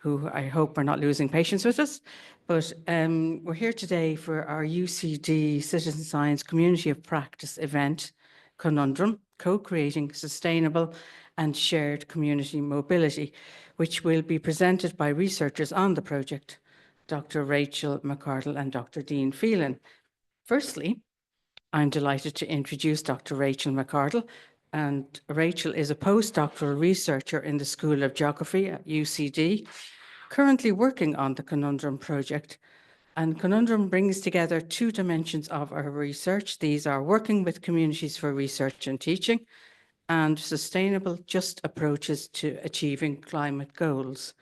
who I hope are not losing patience with us. But we're here today for our UCD Citizen Science Community of Practice event, Conundrum, Co-Creating Sustainable and Shared Community Mobility, which will be presented by researchers on the project, Dr. Rachel McArdle and Dr. Dean Phelan. Firstly, I'm delighted to introduce Dr. Rachel McArdle, and Rachel is a postdoctoral researcher in the School of Geography at UCD, currently working on the Conundrum project. And Conundrum brings together two dimensions of our research. These are working with communities for research and teaching, and sustainable, just approaches to achieving climate goals.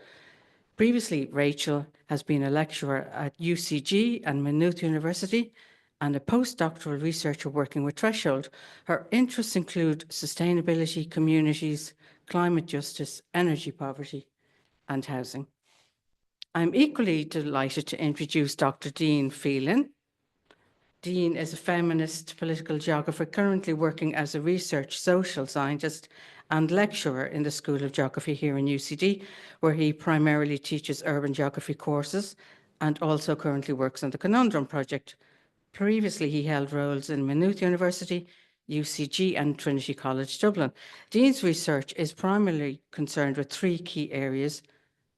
Previously, Rachel has been a lecturer at UCG and Maynooth University and a postdoctoral researcher working with Threshold. Her interests include sustainability, communities, climate justice, energy poverty, and housing. I'm equally delighted to introduce Dr. Dean Phelan. Dean is a feminist political geographer currently working as a research social scientist and lecturer in the School of Geography here in UCD, where he primarily teaches urban geography courses and also currently works on the Conundrum project. Previously, he held roles in Maynooth University, UCG and Trinity College Dublin. Dean's research is primarily concerned with three key areas: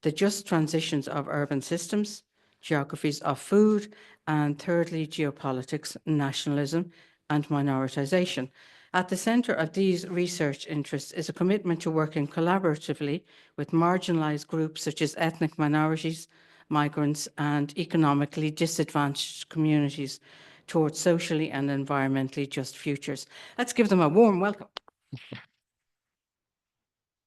the just transitions of urban systems, geographies of food, and thirdly, geopolitics, nationalism, and minoritization. At the centre of these research interests is a commitment to working collaboratively with marginalised groups such as ethnic minorities, migrants, and economically disadvantaged communities towards socially and environmentally just futures. Let's give them a warm welcome.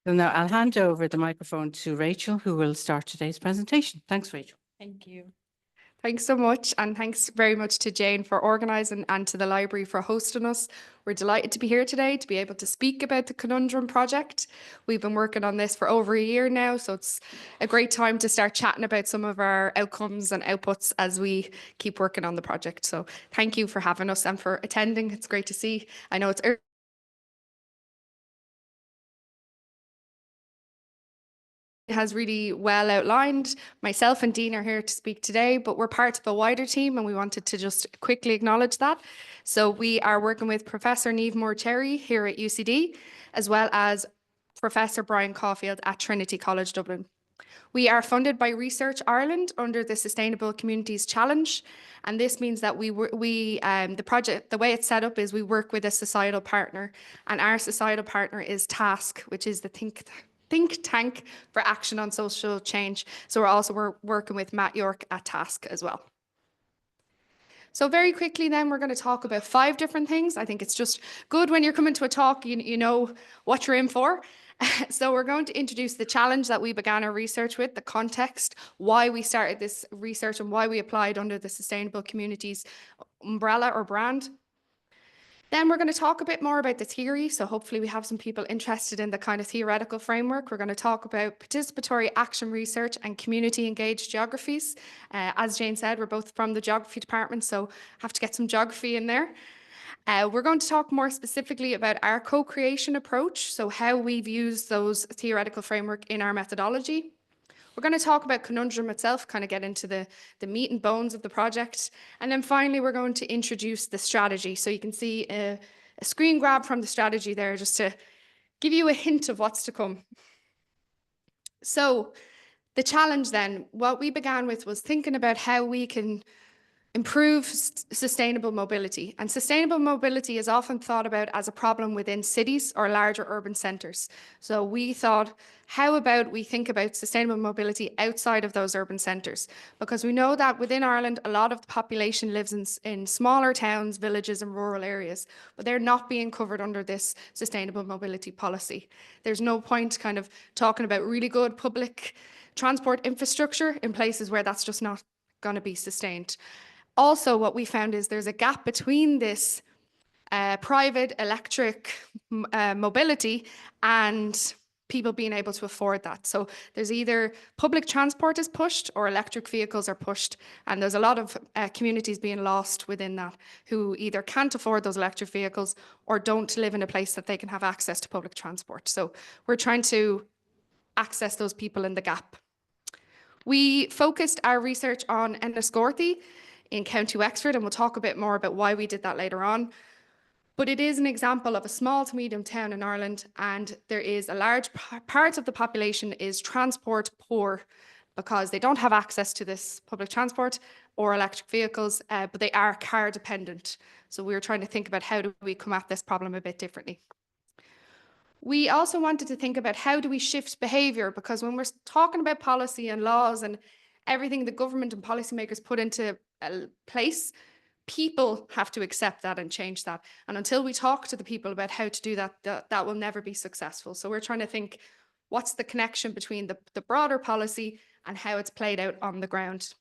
So now I'll hand over the microphone to Rachel, who will start today's presentation. Thanks, Rachel. Thank you. Thanks so much, and thanks very much to Jane for organising and to the library for hosting us. We're delighted to be here today to be able to speak about the Conundrum project. We've been working on this for over a year now, so it's a great time to start chatting about some of our outcomes and outputs as we keep working on the project. So thank you for having us and for attending. It's great to see. I know it's early. Has really well outlined. Myself and Dean are here to speak today, but we're part of a wider team and we wanted to just quickly acknowledge that. So we are working with Professor Niamh Moore-Cherry here at UCD, as well as Professor Brian Caulfield at Trinity College Dublin. We are funded by Research Ireland under the Sustainable Communities Challenge, and this means that the project, the way it's set up is we work with a societal partner, and our societal partner is TASK, which is the think tank for action on social change. So we're working with Matt York at TASK as well. So very quickly then, we're going to talk about 5 different things. I think it's just good when you're coming to a talk, you know what you're in for. So we're going to introduce the challenge that we began our research with, the context, why we started this research and why we applied under the Sustainable Communities umbrella or brand. Then we're going to talk a bit more about the theory. So hopefully we have some people interested in the kind of theoretical framework. We're going to talk about participatory action research and community engaged geographies. As Jane said, we're both from the geography department, so have to get some geography in there. We're going to talk more specifically about our co-creation approach. So how we've used those theoretical framework in our methodology. We're going to talk about Conundrum itself, kind of get into the meat and bones of the project. And then finally, we're going to introduce the strategy. So you can see a screen grab from the strategy there just to give you a hint of what's to come. So the challenge then, what we began with was thinking about how we can improve sustainable mobility. And sustainable mobility is often thought about as a problem within cities or larger urban centres. So we thought, how about we think about sustainable mobility outside of those urban centres? Because we know that within Ireland, a lot of the population lives in smaller towns, villages and rural areas, but they're not being covered under this sustainable mobility policy. There's no point kind of talking about really good public transport infrastructure in places where that's just not going to be sustained. Also, what we found is there's a gap between this private electric mobility and people being able to afford that. So there's either public transport is pushed or electric vehicles are pushed. And there's a lot of communities being lost within that who either can't afford those electric vehicles or don't live in a place that they can have access to public transport. So we're trying to access those people in the gap. We focused our research on Enniscorthy in County Wexford, and we'll talk a bit more about why we did that later on. But it is an example of a small to medium town in Ireland, and there is a large part of the population is transport poor because they don't have access to this public transport or electric vehicles, but they are car dependent. So we were trying to think about how do we come at this problem a bit differently. We also wanted to think about how do we shift behaviour, because when we're talking about policy and laws and everything the government and policymakers put into place, people have to accept that and change that. And until we talk to the people about how to do that, that will never be successful. So we're trying to think, what's the connection between the broader policy and how it's played out on the ground?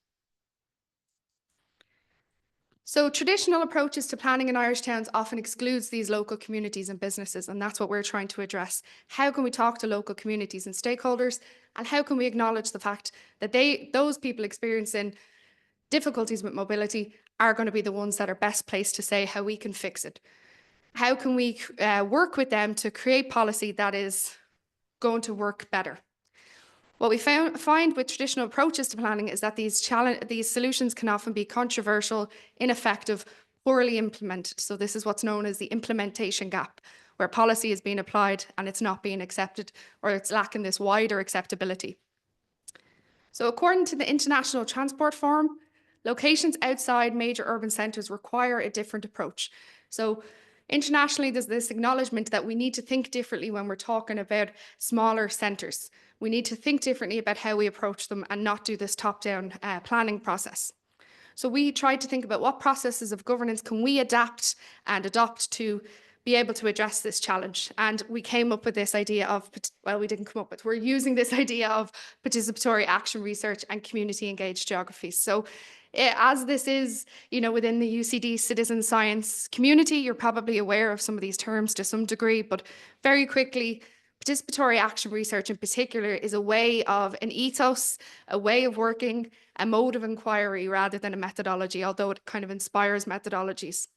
So traditional approaches to planning in Irish towns often excludes these local communities and businesses, and that's what we're trying to address. How can we talk to local communities and stakeholders, and how can we acknowledge the fact that those people experiencing difficulties with mobility are going to be the ones that are best placed to say how we can fix it? How can we work with them to create policy that is going to work better? What we find with traditional approaches to planning is that these solutions can often be controversial, ineffective, poorly implemented. So this is what's known as the implementation gap, where policy is being applied and it's not being accepted, or it's lacking this wider acceptability. So according to the International Transport Forum, locations outside major urban centres require a different approach. So internationally, there's this acknowledgement that we need to think differently when we're talking about smaller centres. We need to think differently about how we approach them and not do this top-down planning process. So we tried to think about what processes of governance can we adapt and adopt to be able to address this challenge. And we came up with this idea of, well, we didn't come up with, we're using this idea of participatory action research and community engaged geographies. So as this is, within the UCD citizen science community, you're probably aware of some of these terms to some degree, but very quickly, participatory action research in particular is a way of an ethos, a way of working, a mode of inquiry rather than a methodology, although it kind of inspires methodologies.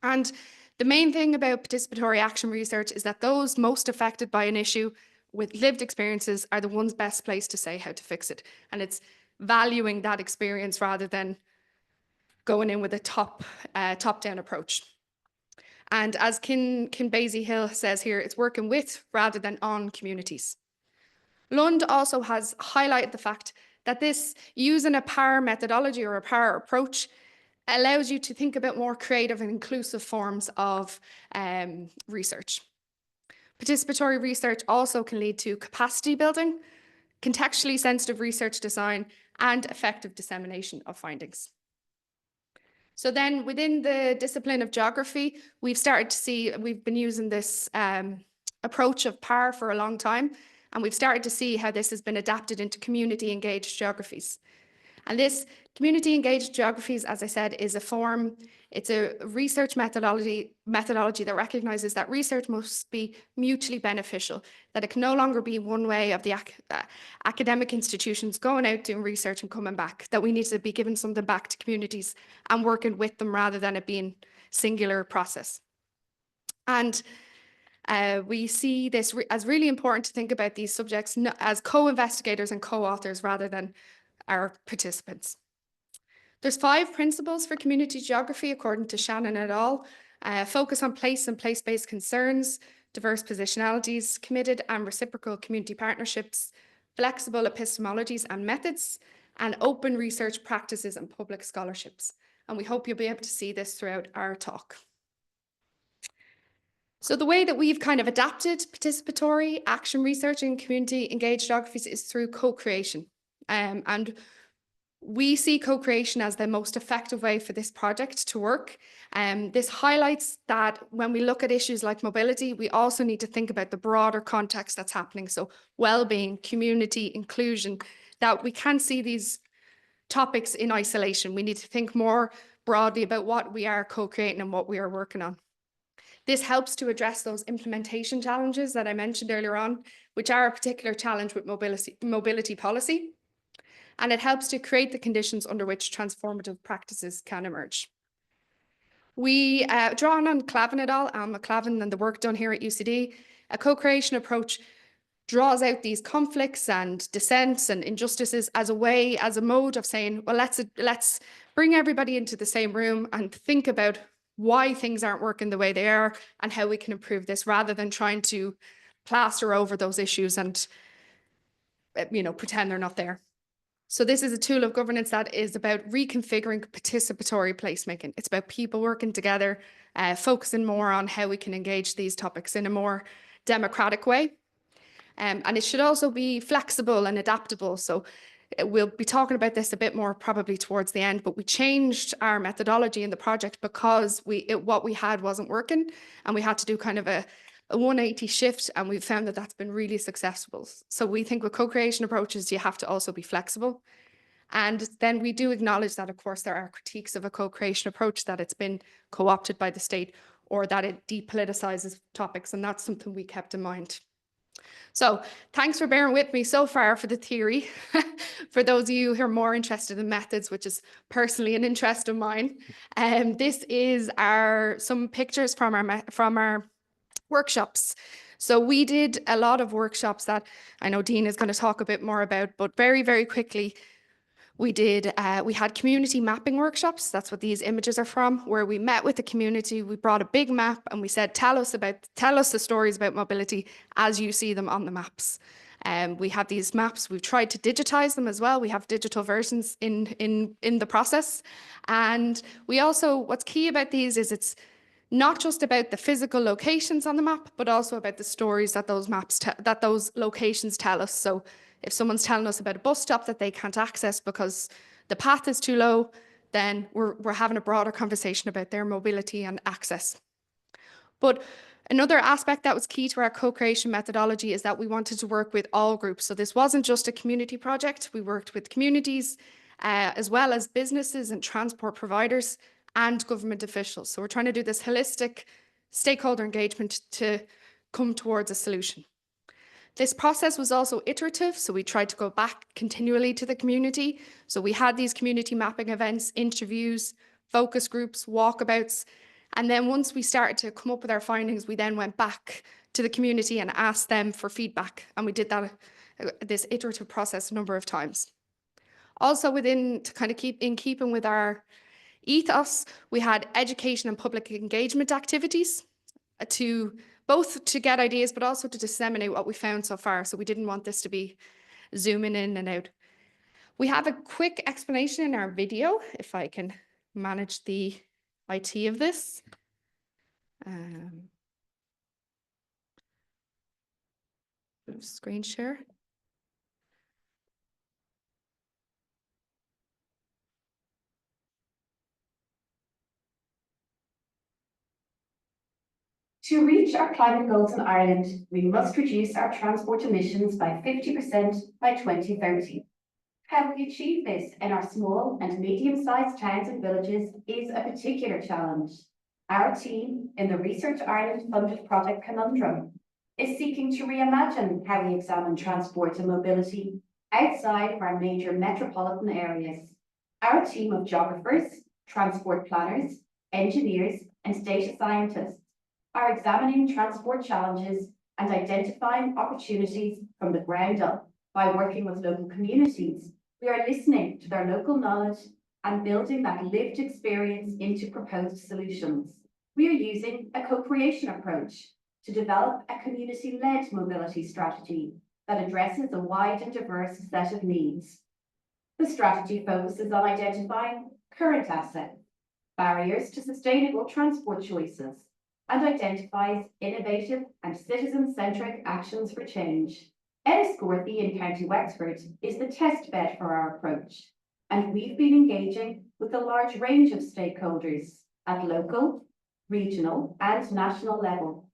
And the main thing about participatory action research is that those most affected by an issue with lived experiences are the ones best placed to say how to fix it. And it's valuing that experience rather than going in with a top-down approach. And as Kin Basie Hill says here, it's working with rather than on communities. Lund also has highlighted the fact that this using a PAR methodology or a PAR approach allows you to think about more creative and inclusive forms of research. Participatory research also can lead to capacity building, contextually sensitive research design, and effective dissemination of findings. So then within the discipline of geography, we've been using this approach of PAR for a long time, and we've started to see how this has been adapted into community engaged geographies. And this community engaged geographies, as I said, is it's a research methodology that recognizes that research must be mutually beneficial, that it can no longer be one way of the academic institutions going out doing research and coming back, that we need to be giving something back to communities and working with them rather than it being singular process. And we see this as really important to think about these subjects as co-investigators and co-authors rather than our participants. There's 5 principles for community geography according to Shannon et al. Focus on place and place-based concerns, diverse positionalities, committed and reciprocal community partnerships, flexible epistemologies and methods, and open research practices and public scholarships. And we hope you'll be able to see this throughout our talk. So the way that we've kind of adapted participatory action research and community engaged geographies is through co-creation. And we see co-creation as the most effective way for this project to work. This highlights that when we look at issues like mobility, we also need to think about the broader context that's happening. So well-being, community, inclusion, that we can't see these topics in isolation. We need to think more broadly about what we are co-creating and what we are working on. This helps to address those implementation challenges that I mentioned earlier on, which are a particular challenge with mobility policy. And it helps to create the conditions under which transformative practices can emerge. We draw on Clavin et al. And McClavin and the work done here at UCD, a co-creation approach draws out these conflicts and dissents and injustices as a way, as a mode of saying, well, let's bring everybody into the same room and think about why things aren't working the way they are and how we can improve this, rather than trying to plaster over those issues and, pretend they're not there. So this is a tool of governance that is about reconfiguring participatory placemaking. It's about people working together, focusing more on how we can engage these topics in a more democratic way. And it should also be flexible and adaptable. So we'll be talking about this a bit more probably towards the end, but we changed our methodology in the project because what we had wasn't working, and we had to do kind of a 180 shift, and we've found that that's been really successful. So we think with co-creation approaches, you have to also be flexible. And then we do acknowledge that, of course, there are critiques of a co-creation approach, that it's been co-opted by the state or that it depoliticizes topics, and that's something we kept in mind. So thanks for bearing with me so far for the theory. For those of you who are more interested in methods, which is personally an interest of mine, this is some pictures from our workshops. So we did a lot of workshops that I know Dean is going to talk a bit more about, but very, very quickly, we had community mapping workshops. That's what these images are from, where we met with the community. We brought a big map and we said, tell us the stories about mobility as you see them on the maps. We have these maps. We've tried to digitize them as well. We have digital versions in the process. And we also, what's key about these is it's not just about the physical locations on the map, but also about the stories that those locations tell us. So if someone's telling us about a bus stop that they can't access because the path is too low, then we're having a broader conversation about their mobility and access. But another aspect that was key to our co-creation methodology is that we wanted to work with all groups. So this wasn't just a community project. We worked with communities as well as businesses and transport providers and government officials. So we're trying to do this holistic stakeholder engagement to come towards a solution. This process was also iterative, so we tried to go back continually to the community. So we had these community mapping events, interviews, focus groups, walkabouts, and then once we started to come up with our findings, we then went back to the community and asked them for feedback, and we did this iterative process a number of times. Also to kind of keep in keeping with our ethos, we had education and public engagement activities both to get ideas, but also to disseminate what we found so far. So we didn't want this to be zooming in and out. We have a quick explanation in our video, if I can manage the IT of this. Screen share. To reach our climate goals in Ireland, we must reduce our transport emissions by 50% by 2030. How we achieve this in our small and medium-sized towns and villages is a particular challenge. Our team in the Research Ireland funded project Conundrum is seeking to reimagine how we examine transport and mobility outside of our major metropolitan areas. Our team of geographers, transport planners, engineers, and data scientists are examining transport challenges and identifying opportunities from the ground up. By working with local communities, we are listening to their local knowledge and building that lived experience into proposed solutions. We are using a co-creation approach to develop a community-led mobility strategy that addresses a wide and diverse set of needs. The strategy focuses on identifying current assets, barriers to sustainable transport choices, and identifies innovative and citizen-centric actions for change. Enniscorthy in County Wexford is the test bed for our approach, and we've been engaging with a large range of stakeholders at local, regional, and national level.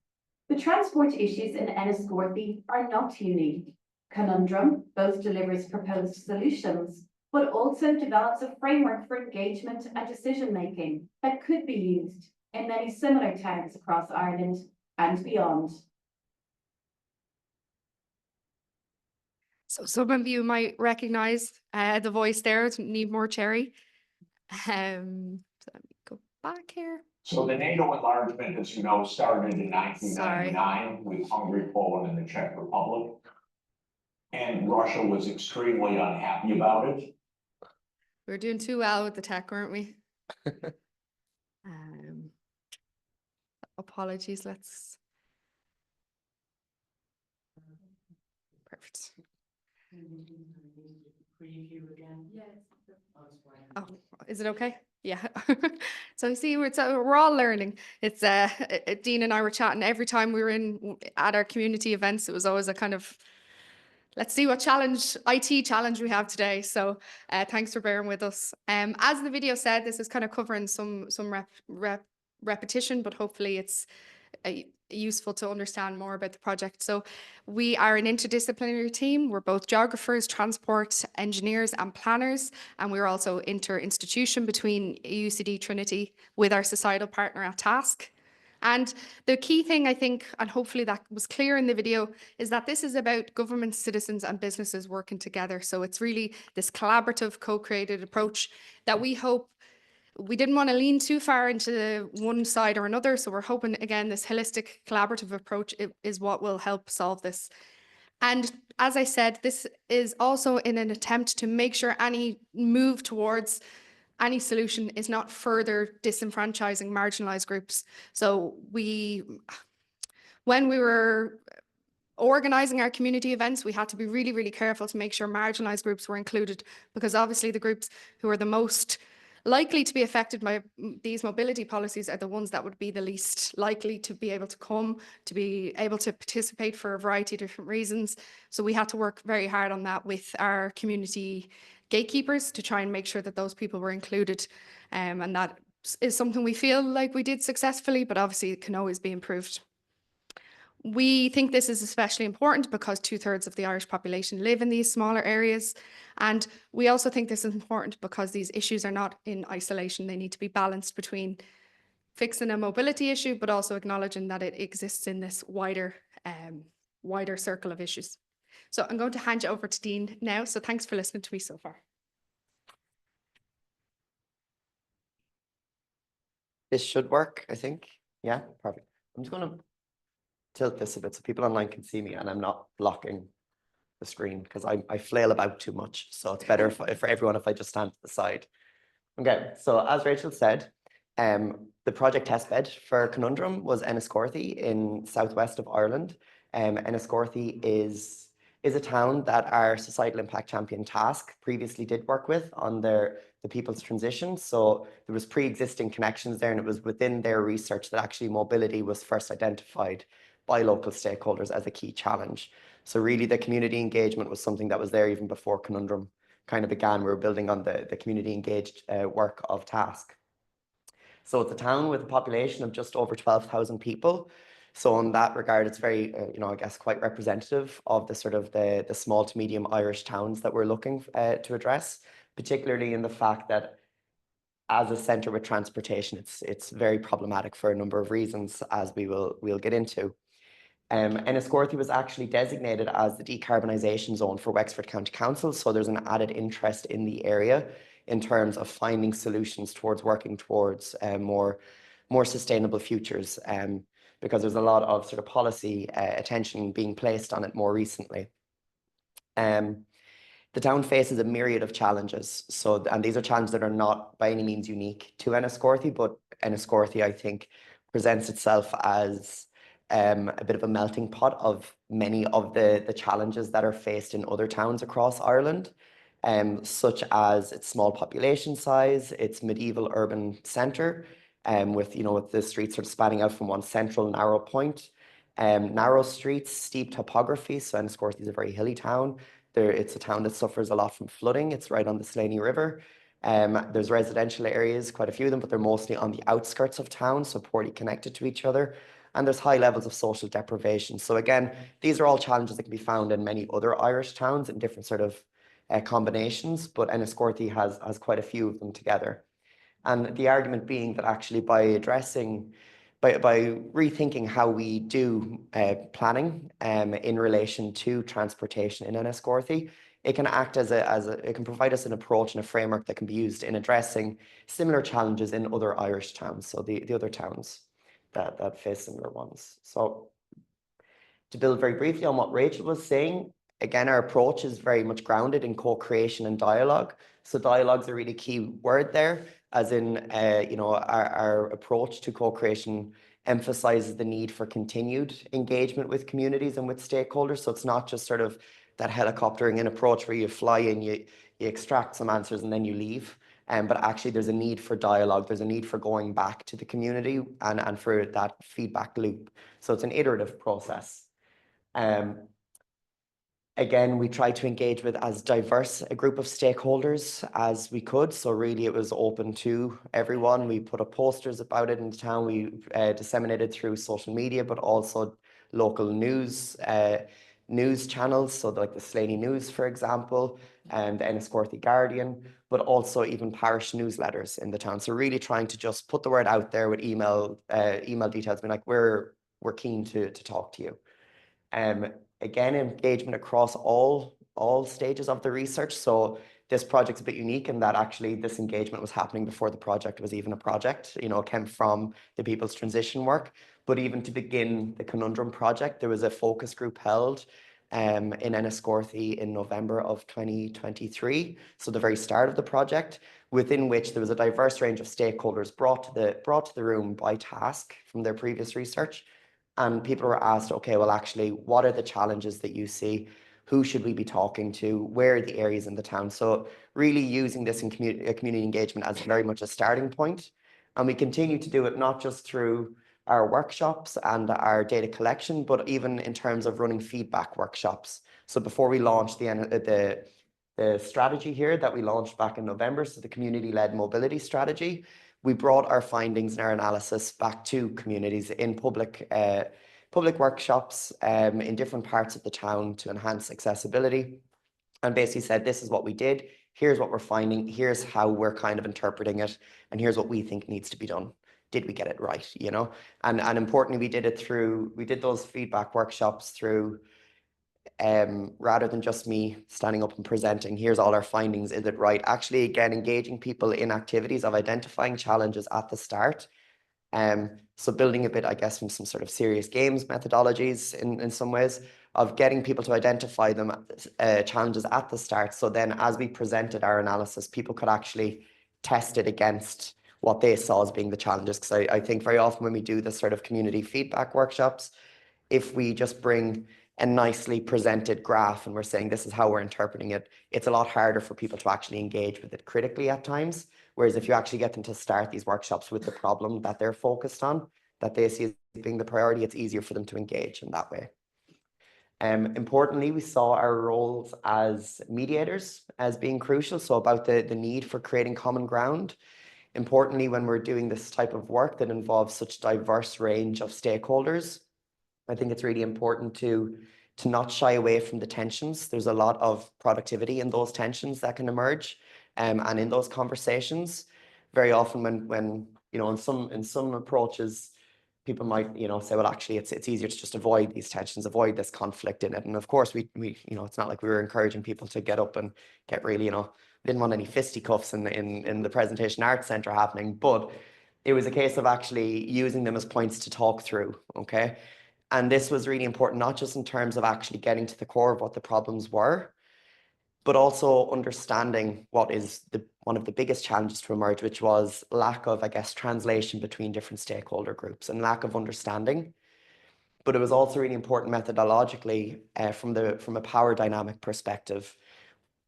The transport issues in Enniscorthy are not unique. Conundrum both delivers proposed solutions, but also develops a framework for engagement and decision-making that could be used in many similar towns across Ireland and beyond. So some of you might recognise the voice there, it's Niamh Moore Cherry. So let me go back here. So the NATO enlargement, as you know, started in 1999 with Hungary, Poland, and the Czech Republic. And Russia was extremely unhappy about it. We were doing too well with the tech, weren't we? Apologies, let's. Perfect. Preview again. Oh, is it okay? Yeah. So see, we're all learning. It's Dean and I were chatting every time we were at our community events. It was always a kind of, let's see what IT challenge we have today. So thanks for bearing with us. As the video said, this is kind of covering some repetition, but hopefully it's useful to understand more about the project. So we are an interdisciplinary team. We're both geographers, transport engineers and planners, and we're also inter-institution between UCD Trinity with our societal partner at Task. And the key thing, I think, and hopefully that was clear in the video, is that this is about government, citizens and businesses working together. So it's really this collaborative, co-created approach that we hope. We didn't want to lean too far into one side or another. So we're hoping, again, this holistic collaborative approach is what will help solve this. And as I said, this is also in an attempt to make sure any move towards any solution is not further disenfranchising marginalized groups. So when we were organizing our community events, we had to be really, really careful to make sure marginalized groups were included, because obviously the groups who are the most likely to be affected by these mobility policies are the ones that would be the least likely to be able to come, to be able to participate for a variety of different reasons. So we had to work very hard on that with our community gatekeepers to try and make sure that those people were included. And that is something we feel like we did successfully, but obviously it can always be improved. We think this is especially important because 2/3 of the Irish population live in these smaller areas. And we also think this is important because these issues are not in isolation. They need to be balanced between fixing a mobility issue, but also acknowledging that it exists in this wider circle of issues. So I'm going to hand you over to Dean now. So thanks for listening to me so far. This should work, I think. Yeah, perfect. I'm just going to tilt this a bit so people online can see me and I'm not blocking the screen because I flail about too much. So it's better for everyone if I just stand to the side. Okay, so as Rachel said, the project testbed for Conundrum was Enniscorthy in southwest of Ireland. Enniscorthy is a town that our societal impact champion Task previously did work with on the people's transition. So there was pre-existing connections there, and it was within their research that actually mobility was first identified by local stakeholders as a key challenge. So really the community engagement was something that was there even before Conundrum kind of began. We were building on the community engaged work of Task. So it's a town with a population of just over 12,000 people. So in that regard, it's very, I guess, quite representative of the sort of the small to medium Irish towns that we're looking to address, particularly in the fact that as a centre with transportation, it's very problematic for a number of reasons, as we'll get into. Enniscorthy was actually designated as the decarbonisation zone for Wexford County Council, so there's an added interest in the area in terms of finding solutions towards working towards more sustainable futures, because there's a lot of sort of policy attention being placed on it more recently. The town faces a myriad of challenges, and these are challenges that are not by any means unique to Enniscorthy, but Enniscorthy, I think, presents itself as a bit of a melting pot of many of the challenges that are faced in other towns across Ireland, such as its small population size, its medieval urban centre, with the streets sort of spanning out from one central narrow point, narrow streets, steep topography. So Enniscorthy is a very hilly town. It's a town that suffers a lot from flooding. It's right on the Slaney River. There's residential areas, quite a few of them, but they're mostly on the outskirts of town, so poorly connected to each other. And there's high levels of social deprivation. So again, these are all challenges that can be found in many other Irish towns in different sort of combinations, but Enniscorthy has quite a few of them together. And the argument being that actually by rethinking how we do planning in relation to transportation in Enniscorthy, it can act it can provide us an approach and a framework that can be used in addressing similar challenges in other Irish towns, so the other towns that face similar ones. So to build very briefly on what Rachel was saying, again, our approach is very much grounded in co-creation and dialogue. So dialogue is a really key word there, as in, you know, our approach to co-creation emphasizes the need for continued engagement with communities and with stakeholders. So it's not just sort of that helicoptering in approach where you fly in, you extract some answers and then you leave. But actually there's a need for dialogue. There's a need for going back to the community and for that feedback loop. So it's an iterative process. Again, we tried to engage with as diverse a group of stakeholders as we could. So really it was open to everyone. We put up posters about it in the town. We disseminated through social media, but also local news channels. So like the Slaney News, for example, and the Enniscorthy Guardian, but also even parish newsletters in the town. So really trying to just put the word out there with email details, being like, we're keen to talk to you. Again, engagement across all stages of the research. So this project's a bit unique in that actually this engagement was happening before the project was even a project. You know, it came from the People's Transition work. But even to begin the Conundrum project, there was a focus group held in Enniscorthy in November of 2023. So the very start of the project, within which there was a diverse range of stakeholders brought to the room by task from their previous research. And people were asked, okay, well, actually, what are the challenges that you see? Who should we be talking to? Where are the areas in the town? So really using this in community engagement as very much a starting point. And we continue to do it not just through our workshops and our data collection, but even in terms of running feedback workshops. So before we launched the strategy here that we launched back in November, so the community-led mobility strategy, we brought our findings and our analysis back to communities in public workshops in different parts of the town to enhance accessibility, and basically said, this is what we did, here's what we're finding, here's how we're kind of interpreting it, and here's what we think needs to be done. Did we get it right, you know? And importantly, we did those feedback workshops through rather than just me standing up and presenting, here's all our findings, is it right? Actually, again, engaging people in activities of identifying challenges at the start. So building a bit, I guess, from some sort of serious games methodologies in some ways of getting people to identify them challenges at the start. So then as we presented our analysis, people could actually test it against what they saw as being the challenges. Because I think very often when we do this sort of community feedback workshops, if we just bring a nicely presented graph and we're saying this is how we're interpreting it, it's a lot harder for people to actually engage with it critically at times. Whereas if you actually get them to start these workshops with the problem that they're focused on, that they see as being the priority, it's easier for them to engage in that way. Importantly, we saw our roles as mediators as being crucial. So about the need for creating common ground. Importantly, when we're doing this type of work that involves such diverse range of stakeholders, I think it's really important to not shy away from the tensions. There's a lot of productivity in those tensions that can emerge, and in those conversations. Very often when you know, in some approaches, people might, you know, say, well, actually, it's easier to just avoid these tensions, avoid this conflict in it. And of course, we you know, it's not like we were encouraging people to get up and get really, you know, didn't want any fisticuffs in the Presentation Arts Centre happening, but it was a case of actually using them as points to talk through, okay? And this was really important, not just in terms of actually getting to the core of what the problems were, but also understanding what is one of the biggest challenges to emerge, which was lack of, I guess, translation between different stakeholder groups and lack of understanding. But it was also really important methodologically from a power dynamic perspective.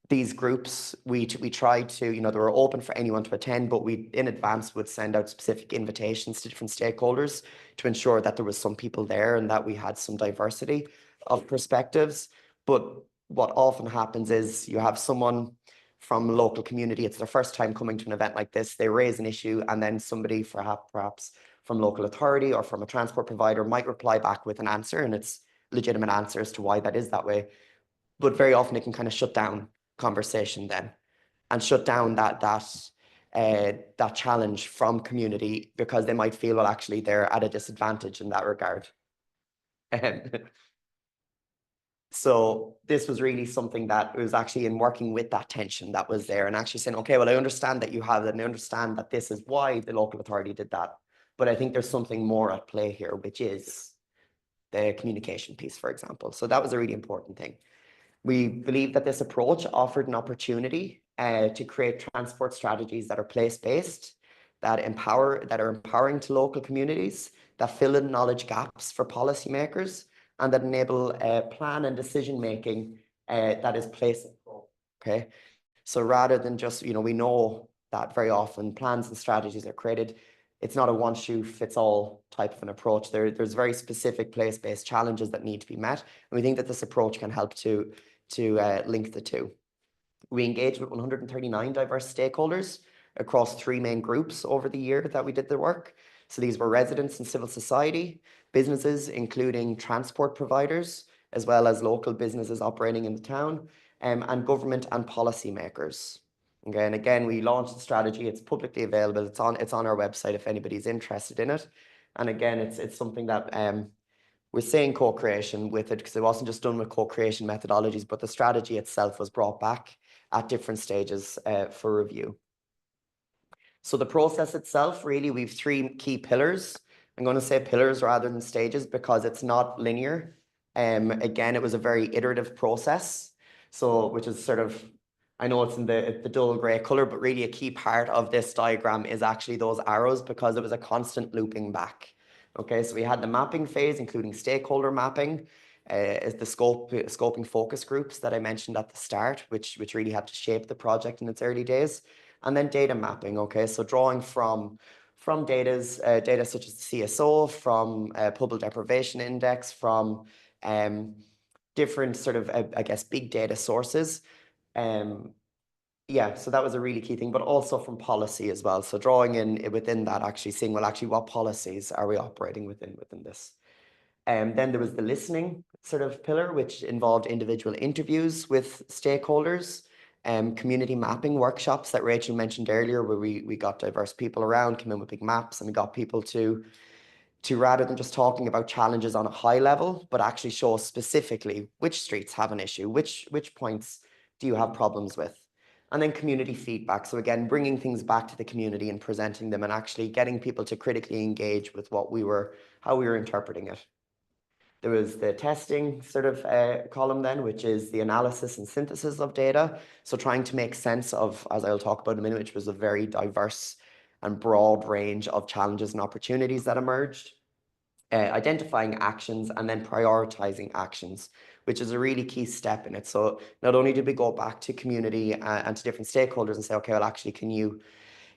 These groups, we tried to, you know, they were open for anyone to attend, but we in advance would send out specific invitations to different stakeholders to ensure that there was some people there and that we had some diversity of perspectives. But what often happens is you have someone from a local community, it's their first time coming to an event like this, they raise an issue, and then somebody perhaps from local authority or from a transport provider might reply back with an answer, and it's legitimate answer as to why that is that way. But very often it can kind of shut down conversation then and shut down that challenge from community, because they might feel, well, actually they're at a disadvantage in that regard. So this was really something that was actually in working with that tension that was there and actually saying, okay, well, I understand that you have it and I understand that this is why the local authority did that. But I think there's something more at play here, which is the communication piece, for example. So that was a really important thing. We believe that this approach offered an opportunity to create transport strategies that are place-based, that are empowering to local communities, that fill in knowledge gaps for policymakers, and that enable plan and decision-making that is place. Okay, so rather than just, we know that very often plans and strategies are created, it's not a one-shoe-fits-all type of an approach. There's very specific place-based challenges that need to be met, and we think that this approach can help to link the two. We engaged with 139 diverse stakeholders across 3 main groups over the year that we did the work. So these were residents and civil society, businesses, including transport providers, as well as local businesses operating in the town, and government and policymakers. Okay, and again, we launched the strategy. It's publicly available. It's on our website if anybody's interested in it. And again, it's something that we're saying co-creation with it because it wasn't just done with co-creation methodologies, but the strategy itself was brought back at different stages for review. So the process itself, really, we've 3 key pillars. I'm going to say pillars rather than stages because it's not linear. Again, it was a very iterative process. So, which is sort of, I know it's in the dull gray color, but really a key part of this diagram is actually those arrows because it was a constant looping back. Okay, so we had the mapping phase, including stakeholder mapping, is the scoping focus groups that I mentioned at the start, which really had to shape the project in its early days. And then data mapping, okay, so drawing from data such as the CSO, from public deprivation index, from different sort of, I guess, big data sources. Yeah, so that was a really key thing, but also from policy as well. So drawing in within that, actually seeing, well, actually what policies are we operating within this? Then there was the listening sort of pillar, which involved individual interviews with stakeholders, community mapping workshops that Rachel mentioned earlier, where we got diverse people around, came in with big maps, and we got people to rather than just talking about challenges on a high level, but actually show specifically which streets have an issue, which points do you have problems with? And then community feedback. So again, bringing things back to the community and presenting them and actually getting people to critically engage with how we were interpreting it. There was the testing sort of column then, which is the analysis and synthesis of data. So trying to make sense of, as I'll talk about in a minute, which was a very diverse and broad range of challenges and opportunities that emerged. Identifying actions and then prioritizing actions, which is a really key step in it. So not only did we go back to community and to different stakeholders and say, okay, well, actually, can you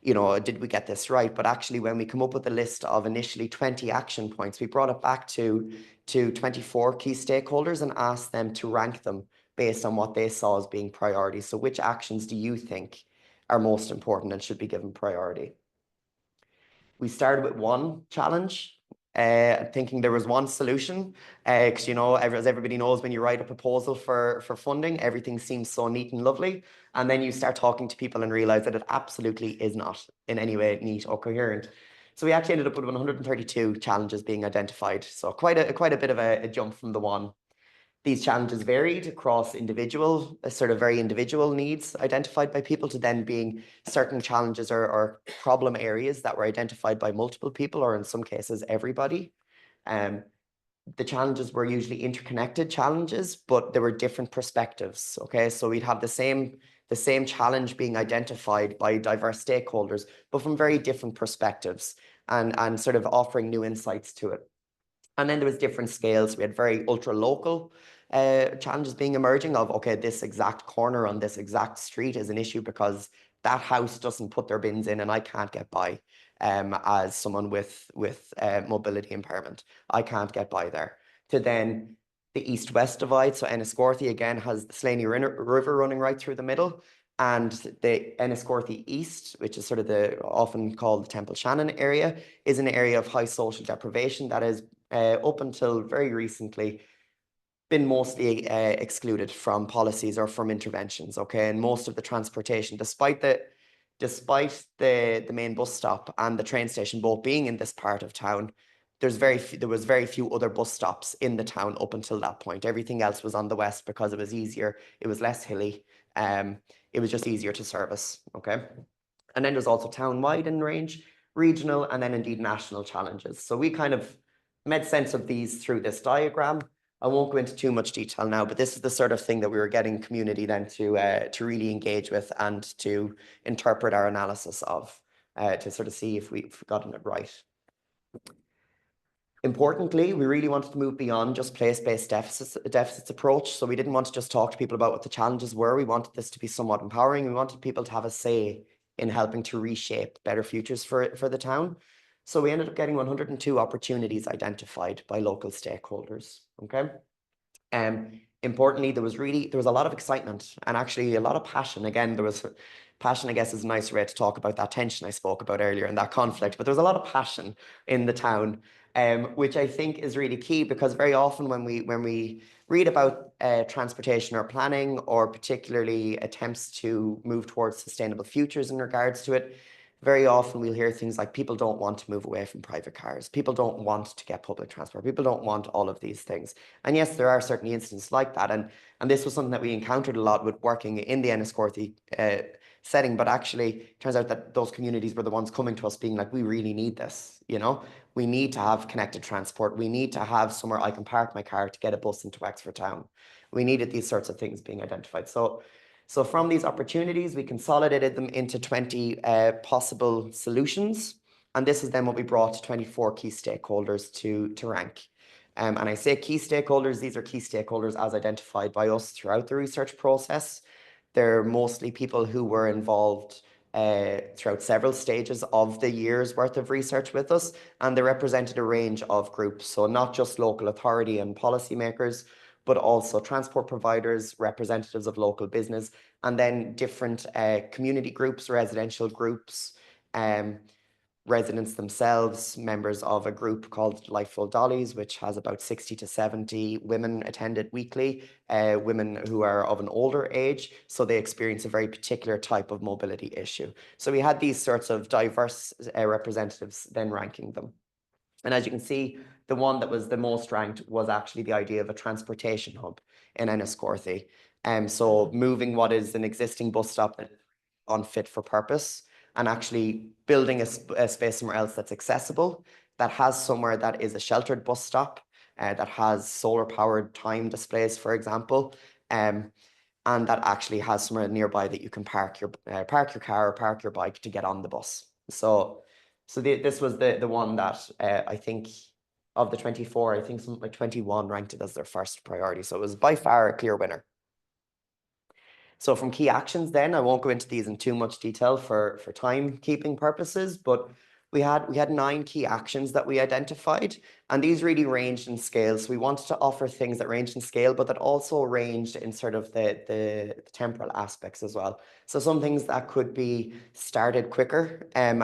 know, did we get this right? But actually, when we come up with a list of initially 20 action points, we brought it back to 24 key stakeholders and asked them to rank them based on what they saw as being priorities. So which actions do you think are most important and should be given priority? We started with one challenge, thinking there was one solution, because as everybody knows, when you write a proposal for funding, everything seems so neat and lovely, and then you start talking to people and realize that it absolutely is not in any way neat or coherent. So we actually ended up with 132 challenges being identified, so quite a bit of a jump from the one. These challenges varied across very individual needs identified by people to then being certain challenges or problem areas that were identified by multiple people, or in some cases, everybody. The challenges were usually interconnected challenges, but there were different perspectives. Okay, so we'd have the same challenge being identified by diverse stakeholders, but from very different perspectives and sort of offering new insights to it. And then there was different scales. We had very ultra local challenges being emerging of, okay, this exact corner on this exact street is an issue because that house doesn't put their bins in and I can't get by as someone with mobility impairment. I can't get by there. To then the east-west divide. So Enniscorthy again has the Slaney River running right through the middle, and the Enniscorthy East, which is sort of often called the Temple Shannon area, is an area of high social deprivation that is up until very recently been mostly excluded from policies or from interventions. Okay, and most of the transportation, despite the main bus stop and the train station both being in this part of town, there was very few other bus stops in the town up until that point. Everything else was on the west because it was easier. It was less hilly. It was just easier to service. Okay, and then there's also town-wide in range, regional, and then indeed national challenges. So we kind of made sense of these through this diagram I won't go into too much detail now, but this is the sort of thing that we were getting community then to really engage with and to interpret our analysis of, to sort of see if we've gotten it right. Importantly, we really wanted to move beyond just place-based deficits approach. So we didn't want to just talk to people about what the challenges were. We wanted this to be somewhat empowering. We wanted people to have a say in helping to reshape better futures for the town. So we ended up getting 102 opportunities identified by local stakeholders. Okay. Importantly, there was a lot of excitement and actually a lot of passion. Again, there was passion, I guess, is a nice way to talk about that tension I spoke about earlier and that conflict, but there was a lot of passion in the town, which I think is really key, because very often when we read about transportation or planning, or particularly attempts to move towards sustainable futures in regards to it, very often we'll hear things like people don't want to move away from private cars. People don't want to get public transport. People don't want all of these things. And yes, there are certainly instances like that. And this was something that we encountered a lot with working in the Enniscorthy setting. But actually, it turns out that those communities were the ones coming to us being like, we really need this, you know? We need to have connected transport. We need to have somewhere I can park my car to get a bus into Wexford town. We needed these sorts of things being identified. So from these opportunities, we consolidated them into 20 possible solutions. And this is then what we brought to 24 key stakeholders to rank. And I say key stakeholders, these are key stakeholders as identified by us throughout the research process. They're mostly people who were involved throughout several stages of the year's worth of research with us. And they represented a range of groups. So not just local authority and policymakers, but also transport providers, representatives of local business, and then different community groups, residential groups, residents themselves, members of a group called Delightful Dollies, which has about 60 to 70 women attended weekly, women who are of an older age, so they experience a very particular type of mobility issue. So we had these sorts of diverse representatives then ranking them. And as you can see, the one that was the most ranked was actually the idea of a transportation hub in Enniscorthy. So moving what is an existing bus stop that is unfit for purpose, and actually building a space somewhere else that's accessible, that has somewhere that is a sheltered bus stop, that has solar powered time displays, for example, and that actually has somewhere nearby that you can park your car or park your bike to get on the bus. So this was the one that I think of the 24, I think something like 21 ranked it as their first priority. So it was by far a clear winner. So from key actions then, I won't go into these in too much detail for timekeeping purposes, but we had 9 key actions that we identified, and these really ranged in scale. So we wanted to offer things that ranged in scale, but that also ranged in sort of the temporal aspects as well. So some things that could be started quicker and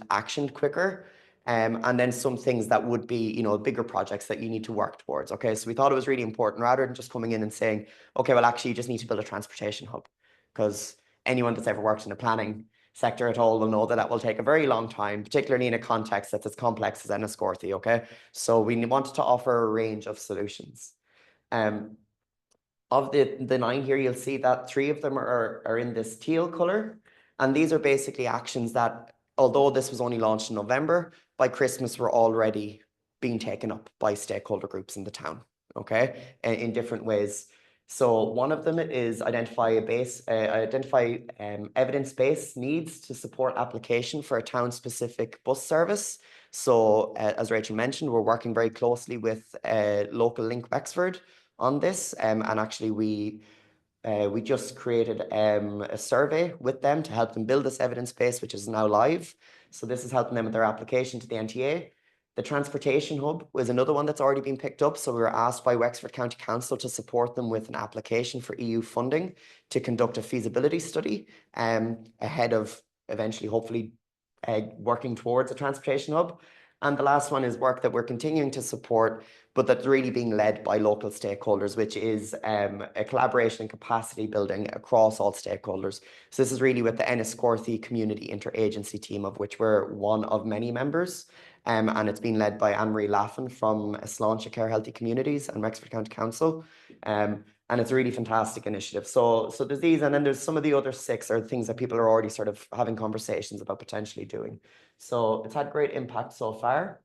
actioned quicker. And then some things that would be, you know, bigger projects that you need to work towards. Okay, so we thought it was really important, rather than just coming in and saying, okay, well, actually, you just need to build a transportation hub, because anyone that's ever worked in the planning sector at all will know that will take a very long time, particularly in a context that's as complex as Enniscorthy. Okay, so we wanted to offer a range of solutions. Of the 9 here, you'll see that 3 of them are in this teal color, and these are basically actions that, although this was only launched in November, by Christmas were already being taken up by stakeholder groups in the town, okay, in different ways. So one of them is identify evidence-based needs to support application for a town-specific bus service. So as Rachel mentioned, we're working very closely with local Link Wexford on this, and actually we just created a survey with them to help them build this evidence base, which is now live. So this is helping them with their application to the NTA. The transportation hub was another one that's already been picked up. So we were asked by Wexford County Council to support them with an application for EU funding to conduct a feasibility study ahead of eventually, hopefully, working towards a transportation hub. And the last one is work that we're continuing to support, but that's really being led by local stakeholders, which is a collaboration and capacity building across all stakeholders. So this is really with the Enniscorthy Community Interagency Team, of which we're one of many members. And it's been led by Anne-Marie Laffin from Sláinte Care Healthy Communities and Wexford County Council. And it's a really fantastic initiative. So there's these, and then there's some of the other 6 are things that people are already sort of having conversations about potentially doing. So it's had great impact so far.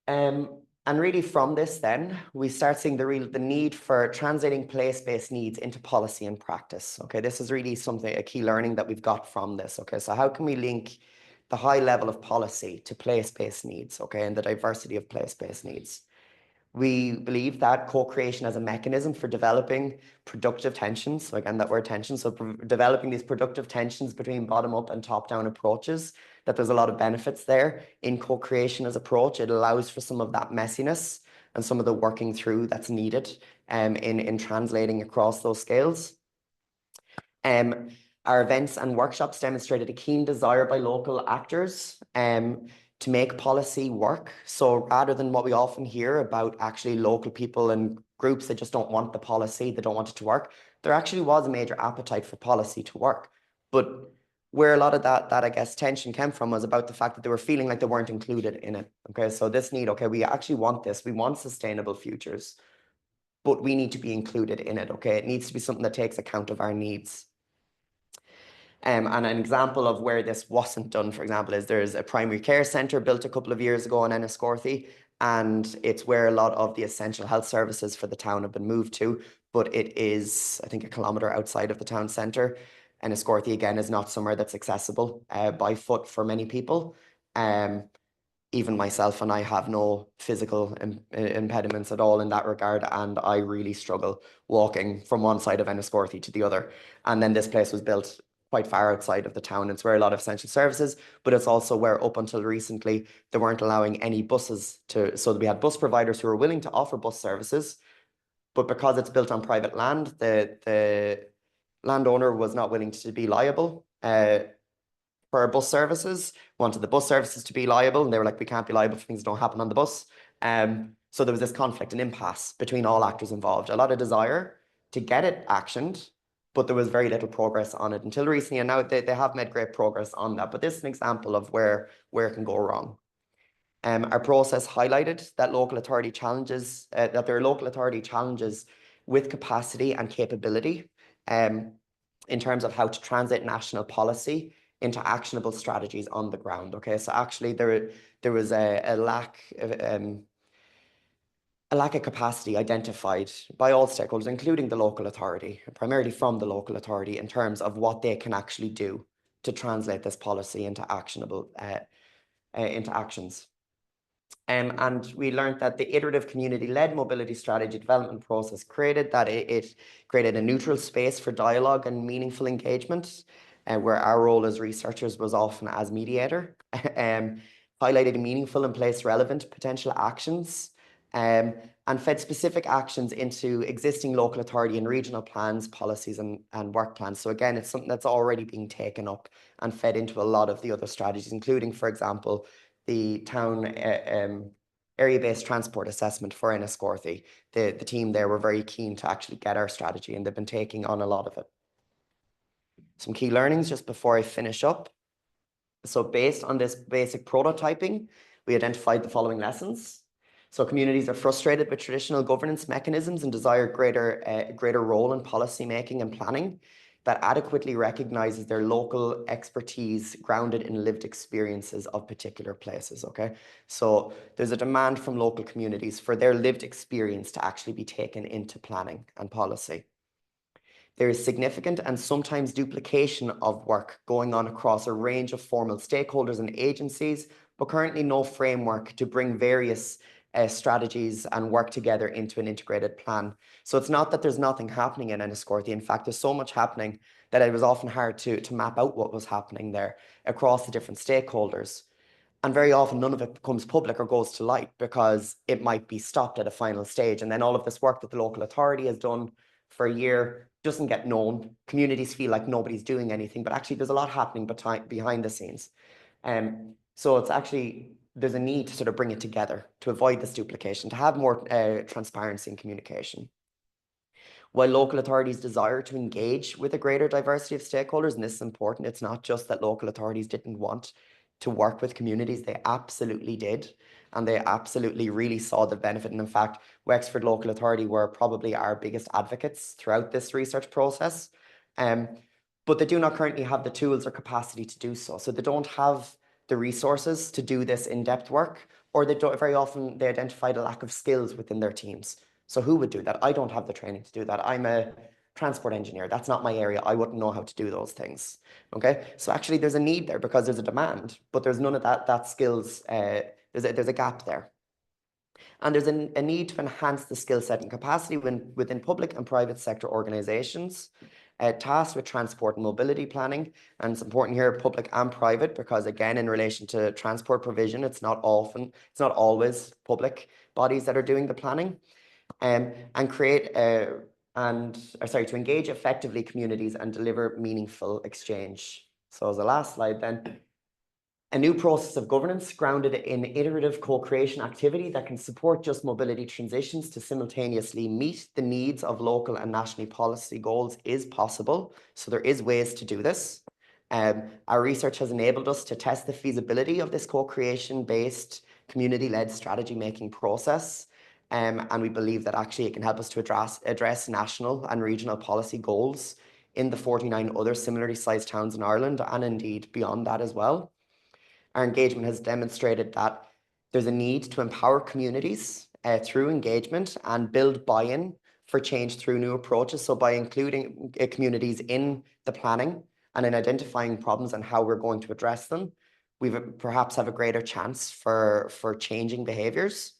And And really from this then, we start seeing the need for translating place-based needs into policy and practice. Okay, this is really a key learning that we've got from this. Okay, so how can we link the high level of policy to place-based needs, okay, and the diversity of place-based needs? We believe that co-creation as a mechanism for developing productive tensions, so again, that word tension, so developing these productive tensions between bottom-up and top-down approaches, that there's a lot of benefits there in co-creation as approach. It allows for some of that messiness and some of the working through that's needed in translating across those scales. Our events and workshops demonstrated a keen desire by local actors to make policy work. So rather than what we often hear about actually local people and groups that just don't want the policy, they don't want it to work, there actually was a major appetite for policy to work. But where a lot of that I guess tension came from was about the fact that they were feeling like they weren't included in it. Okay, so this need, okay, we actually want this, we want sustainable futures, but we need to be included in it. Okay, it needs to be something that takes account of our needs. And an example of where this wasn't done, for example, is there's a primary care centre built a couple of years ago in Enniscorthy, and it's where a lot of the essential health services for the town have been moved to, but it is, I think, a kilometre outside of the town centre. Enniscorthy, again, is not somewhere that's accessible by foot for many people. Even myself, and I have no physical impediments at all in that regard, and I really struggle walking from one side of Enniscorthy to the other. And then this place was built quite far outside of the town. It's where a lot of essential services, but it's also where up until recently they weren't allowing any buses to, so we had bus providers who were willing to offer bus services, but because it's built on private land, the landowner was not willing to be liable for bus services, wanted the bus services to be liable, and they were like, we can't be liable for things that don't happen on the bus. So there was this conflict, an impasse between all actors involved, a lot of desire to get it actioned, but there was very little progress on it until recently, and now they have made great progress on that. But this is an example of where it can go wrong. Our process highlighted that local authority challenges, that there are local authority challenges with capacity and capability in terms of how to translate national policy into actionable strategies on the ground. Okay, so actually there was a lack of capacity identified by all stakeholders, including the local authority, primarily from the local authority, in terms of what they can actually do to translate this policy into actionable into actions. And we learned that the iterative community-led mobility strategy development process created that it created a neutral space for dialogue and meaningful engagement, where our role as researchers was often as mediator, highlighted meaningful and place relevant potential actions, and fed specific actions into existing local authority and regional plans, policies, and work plans. So again, it's something that's already being taken up and fed into a lot of the other strategies, including, for example, the town area-based transport assessment for Enniscorthy. The team there were very keen to actually get our strategy, and they've been taking on a lot of it. Some key learnings just before I finish up. So based on this basic prototyping, we identified the following lessons. So communities are frustrated with traditional governance mechanisms and desire greater role in policy making and planning that adequately recognizes their local expertise grounded in lived experiences of particular places, okay? So there's a demand from local communities for their lived experience to actually be taken into planning and policy. There is significant and sometimes duplication of work going on across a range of formal stakeholders and agencies, but currently no framework to bring various strategies and work together into an integrated plan. So it's not that there's nothing happening in Enniscorthy. In fact, there's so much happening that it was often hard to map out what was happening there across the different stakeholders. And very often none of it becomes public or goes to light because it might be stopped at a final stage. And then all of this work that the local authority has done for a year doesn't get known. Communities feel like nobody's doing anything, but actually there's a lot happening behind the scenes. So it's actually, there's a need to sort of bring it together to avoid this duplication, to have more transparency and communication. While local authorities desire to engage with a greater diversity of stakeholders, and this is important, it's not just that local authorities didn't want to work with communities, they absolutely did. And they absolutely really saw the benefit. And in fact, Wexford Local Authority were probably our biggest advocates throughout this research process. But they do not currently have the tools or capacity to do so. So they don't have the resources to do this in-depth work, or very often they identified a lack of skills within their teams. So who would do that? I don't have the training to do that. I'm a transport engineer. That's not my area. I wouldn't know how to do those things. Okay, so actually there's a need there because there's a demand, but there's none of that skills. There's a gap there. And there's a need to enhance the skill set and capacity within public and private sector organizations tasked with transport and mobility planning. And it's important here, public and private, because again, in relation to transport provision, it's not always public bodies that are doing the planning. And to engage effectively communities and deliver meaningful exchange. So as the last slide then, a new process of governance grounded in iterative co-creation activity that can support just mobility transitions to simultaneously meet the needs of local and national policy goals is possible. So there is ways to do this. Our research has enabled us to test the feasibility of this co-creation based community-led strategy making process. And we believe that actually it can help us to address national and regional policy goals in the 49 other similarly sized towns in Ireland, and indeed beyond that as well. Our engagement has demonstrated that there's a need to empower communities through engagement and build buy-in for change through new approaches. So by including communities in the planning and in identifying problems and how we're going to address them, we perhaps have a greater chance for changing behaviours.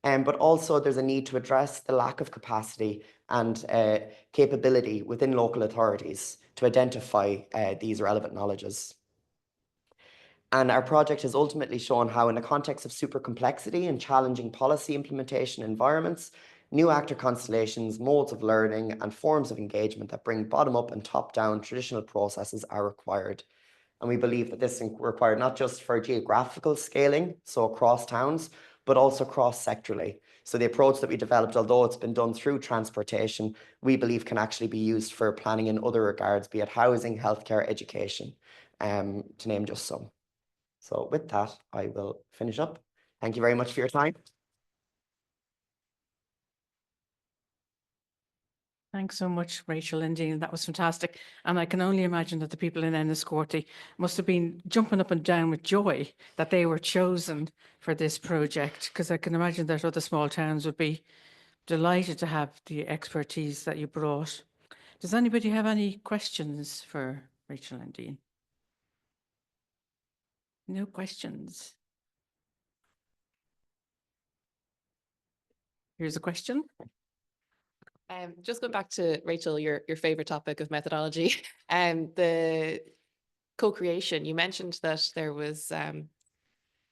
But also there's a need to address the lack of capacity and capability within local authorities to identify these relevant knowledges. And our project has ultimately shown how, in the context of super complexity and challenging policy implementation environments, new actor constellations, modes of learning, and forms of engagement that bring bottom-up and top-down traditional processes are required. And we believe that this is required not just for geographical scaling, so across towns, but also cross-sectorally. So the approach that we developed, although it's been done through transportation, we believe can actually be used for planning in other regards, be it housing, healthcare, education, to name just some. So with that, I will finish up. Thank you very much for your time. Thanks so much, Rachel and Dean. That was fantastic. And I can only imagine that the people in Enniscorthy must have been jumping up and down with joy that they were chosen for this project, because I can imagine that other small towns would be delighted to have the expertise that you brought. Does anybody have any questions for Rachel and Dean? No questions. Here's a question. Just going back to Rachel, your favorite topic of methodology, the co-creation, you mentioned that there was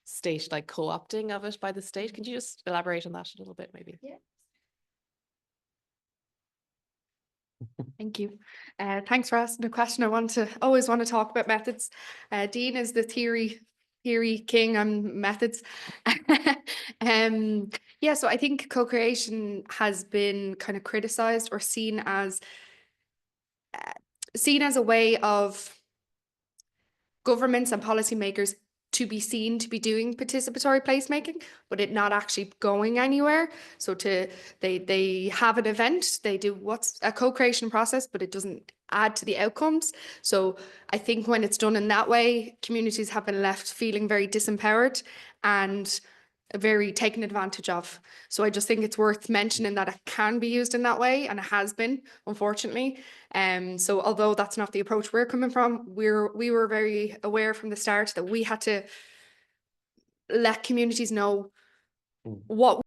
state like co-opting of it by the state. Can you just elaborate on that a little bit maybe? Yeah. Thank you. Thanks for asking the question. I always want to talk about methods. Dean is the theory king on methods. Yeah, so I think co-creation has been kind of criticized or seen as a way of governments and policymakers to be seen to be doing participatory placemaking, but it not actually going anywhere. So they have an event, they do what's a co-creation process, but it doesn't add to the outcomes. So I think when it's done in that way, communities have been left feeling very disempowered and very taken advantage of. So I just think it's worth mentioning that it can be used in that way, and it has been, unfortunately. So although that's not the approach we're coming from, we were very aware from the start that we had to let communities know what